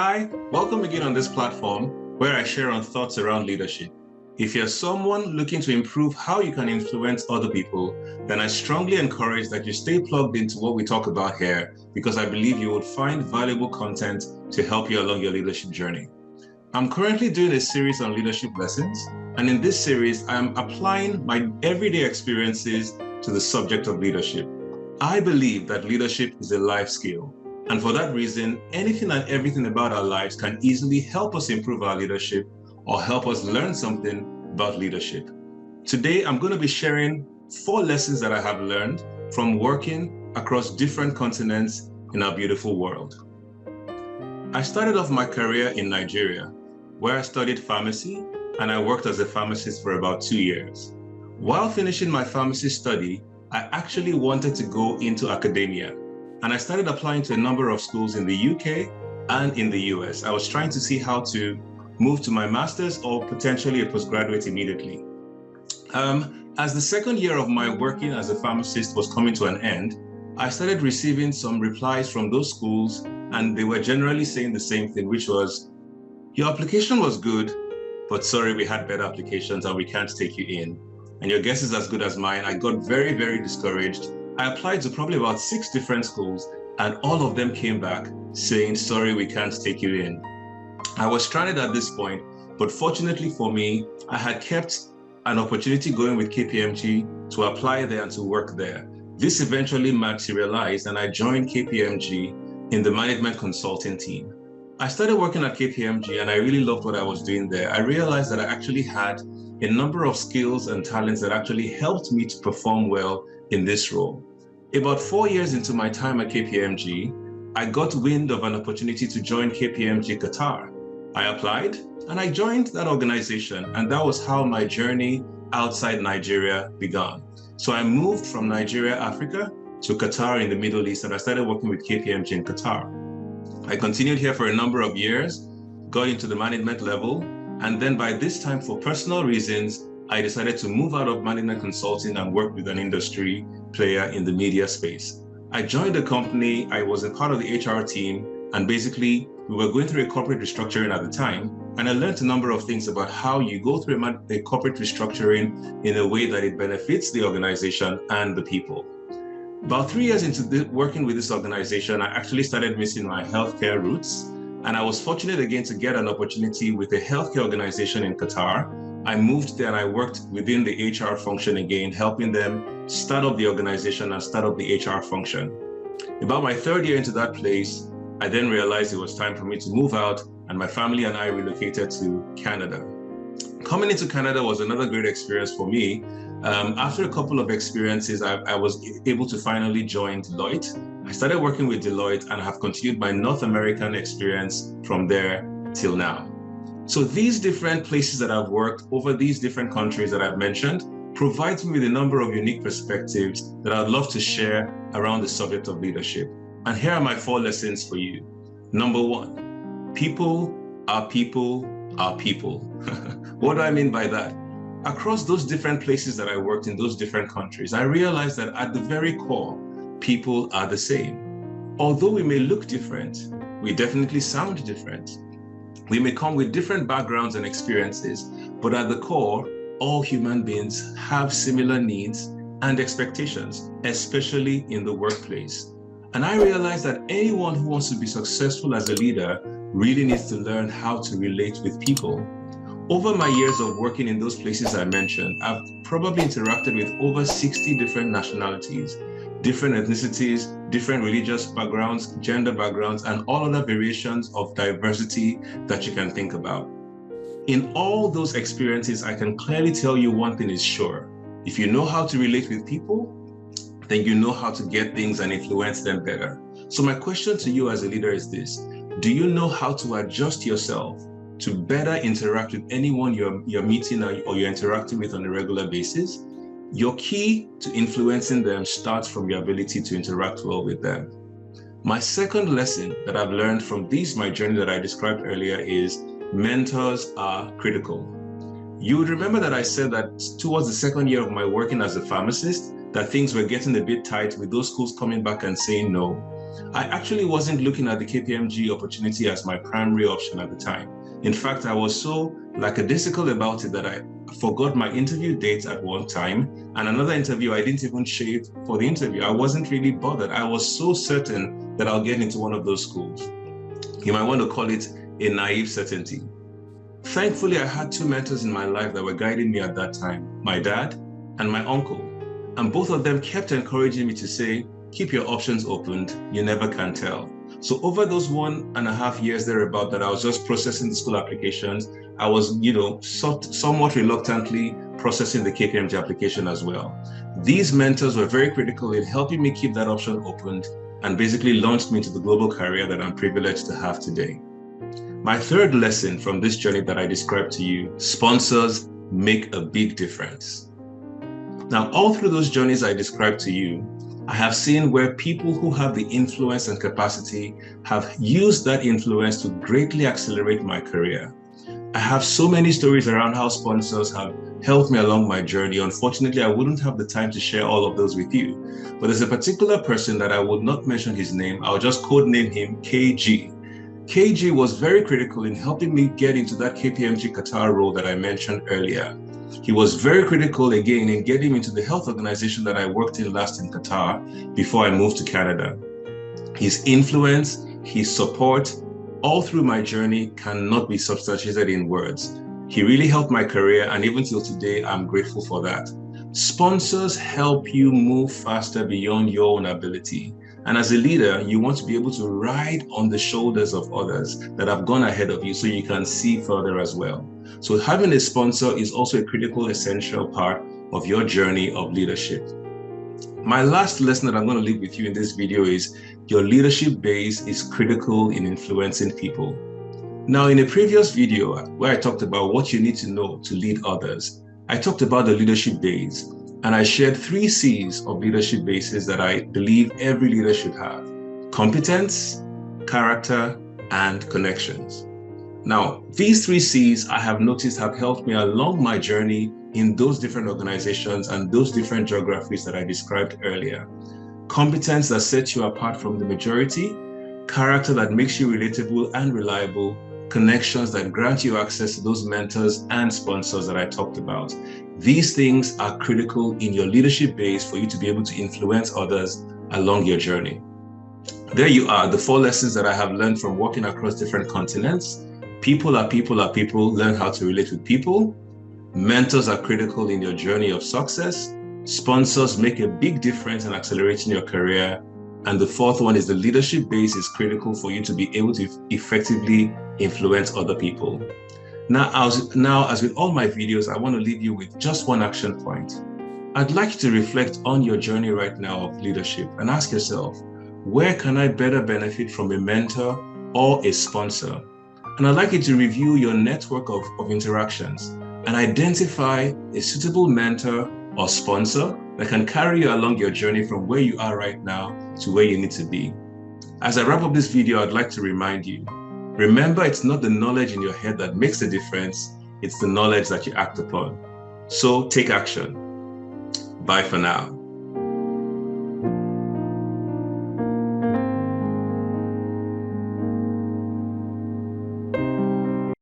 Hi, welcome again on this platform where I share on thoughts around leadership. If you're someone looking to improve how you can influence other people, then I strongly encourage that you stay plugged into what we talk about here because I believe you would find valuable content to help you along your leadership journey. I'm currently doing a series on leadership lessons, and in this series, I'm applying my everyday experiences to the subject of leadership. I believe that leadership is a life skill. And for that reason, anything and everything about our lives can easily help us improve our leadership or help us learn something about leadership. Today, I'm going to be sharing 4 lessons that I have learned from working across different continents in our beautiful world. I started off my career in Nigeria, where I studied pharmacy, and I worked as a pharmacist for about 2 years. While finishing my pharmacy study, I actually wanted to go into academia. And I started applying to a number of schools in the UK and in the US. I was trying to see how to move to my master's or potentially a postgraduate immediately. As the second year of my working as a pharmacist was coming to an end, I started receiving some replies from those schools, and they were generally saying the same thing, which was, your application was good, but sorry, we had better applications and we can't take you in. And your guess is as good as mine. I got very, very discouraged. I applied to probably about 6 different schools, and all of them came back saying, sorry, we can't take you in. I was stranded at this point, but fortunately for me, I had kept an opportunity going with KPMG to apply there and to work there. This eventually materialized, and I joined KPMG in the management consulting team. I started working at KPMG, and I really loved what I was doing there. I realized that I actually had a number of skills and talents that actually helped me to perform well in this role. About 4 years into my time at KPMG, I got wind of an opportunity to join KPMG Qatar. I applied and I joined that organization, and that was how my journey outside Nigeria began. So I moved from Nigeria, Africa to Qatar in the Middle East, and I started working with KPMG in Qatar. I continued here for a number of years, got into the management level, and then by this time, for personal reasons, I decided to move out of management consulting and work with an industry player in the media space. I joined the company, I was a part of the HR team, and basically we were going through a corporate restructuring at the time, and I learned a number of things about how you go through a corporate restructuring in a way that it benefits the organization and the people. About 3 years into working with this organization, I actually started missing my healthcare roots, and I was fortunate again to get an opportunity with a healthcare organization in Qatar. I moved there and I worked within the HR function again, helping them start up the organization and start up the HR function. About my 3rd year into that place, I then realized it was time for me to move out, and my family and I relocated to Canada. Coming into Canada was another great experience for me. After a couple of experiences, I was able to finally join Deloitte. I started working with Deloitte and have continued my North American experience from there till now. So these different places that I've worked over these different countries that I've mentioned provides me with a number of unique perspectives that I'd love to share around the subject of leadership. And here are my 4 lessons for you. Number 1, people are people are people. What do I mean by that? Across those different places that I worked in those different countries, I realized that at the very core, people are the same. Although we may look different, we definitely sound different. We may come with different backgrounds and experiences, but at the core, all human beings have similar needs and expectations, especially in the workplace. And I realized that anyone who wants to be successful as a leader really needs to learn how to relate with people. Over my years of working in those places I mentioned, I've probably interacted with over 60 different nationalities, different ethnicities, different religious backgrounds, gender backgrounds, and all other variations of diversity that you can think about. In all those experiences, I can clearly tell you one thing is sure. If you know how to relate with people, then you know how to get things and influence them better. So my question to you as a leader is this: do you know how to adjust yourself to better interact with anyone you're meeting or you're interacting with on a regular basis? Your key to influencing them starts from your ability to interact well with them. My second lesson that I've learned from my journey that I described earlier is mentors are critical. You would remember that I said that towards the 2nd year of my working as a pharmacist, that things were getting a bit tight with those schools coming back and saying no. I actually wasn't looking at the KPMG opportunity as my primary option at the time. In fact, I was so lackadaisical about it that I forgot my interview date at one time, and another interview I didn't even shave for the interview. I wasn't really bothered. I was so certain that I'll get into one of those schools. You might want to call it a naive certainty. Thankfully, I had two mentors in my life that were guiding me at that time, my dad and my uncle. And both of them kept encouraging me to say, keep your options opened, you never can tell. So over those 1.5 years thereabout that I was just processing the school applications, I was, somewhat reluctantly processing the KPMG application as well. These mentors were very critical in helping me keep that option opened and basically launched me into the global career that I'm privileged to have today. My third lesson from this journey that I described to you, sponsors make a big difference. Now, all through those journeys I described to you, I have seen where people who have the influence and capacity have used that influence to greatly accelerate my career. I have so many stories around how sponsors have helped me along my journey. Unfortunately, I wouldn't have the time to share all of those with you. But there's a particular person that I would not mention his name. I'll just codename him KG. KG was very critical in helping me get into that KPMG Qatar role that I mentioned earlier. He was very critical again in getting into the health organization that I worked in last in Qatar before I moved to Canada. His influence, his support, all through my journey cannot be substantiated in words. He really helped my career, and even till today, I'm grateful for that. Sponsors help you move faster beyond your own ability. And as a leader, you want to be able to ride on the shoulders of others that have gone ahead of you so you can see further as well. So having a sponsor is also a critical, essential part of your journey of leadership. My last lesson that I'm going to leave with you in this video is your leadership base is critical in influencing people. Now, in a previous video where I talked about what you need to know to lead others, I talked about the leadership base, and I shared 3 C's of leadership bases that I believe every leader should have: competence, character, and connections. Now, these 3 C's I have noticed have helped me along my journey in those different organizations and those different geographies that I described earlier. Competence that sets you apart from the majority, character that makes you relatable and reliable, connections that grant you access to those mentors and sponsors that I talked about. These things are critical in your leadership base for you to be able to influence others along your journey. There you are, the 4 lessons that I have learned from walking across different continents. People are people are people, learn how to relate with people. Mentors are critical in your journey of success. Sponsors make a big difference in accelerating your career. And the 4th one is the leadership base is critical for you to be able to effectively influence other people. Now, as with all my videos, I want to leave you with just one action point. I'd like you to reflect on your journey right now of leadership and ask yourself, where can I better benefit from a mentor or a sponsor? And I'd like you to review your network of interactions and identify a suitable mentor or sponsor that can carry you along your journey from where you are right now to where you need to be. As I wrap up this video, I'd like to remind you, remember, it's not the knowledge in your head that makes the difference, it's the knowledge that you act upon. So take action. Bye for now.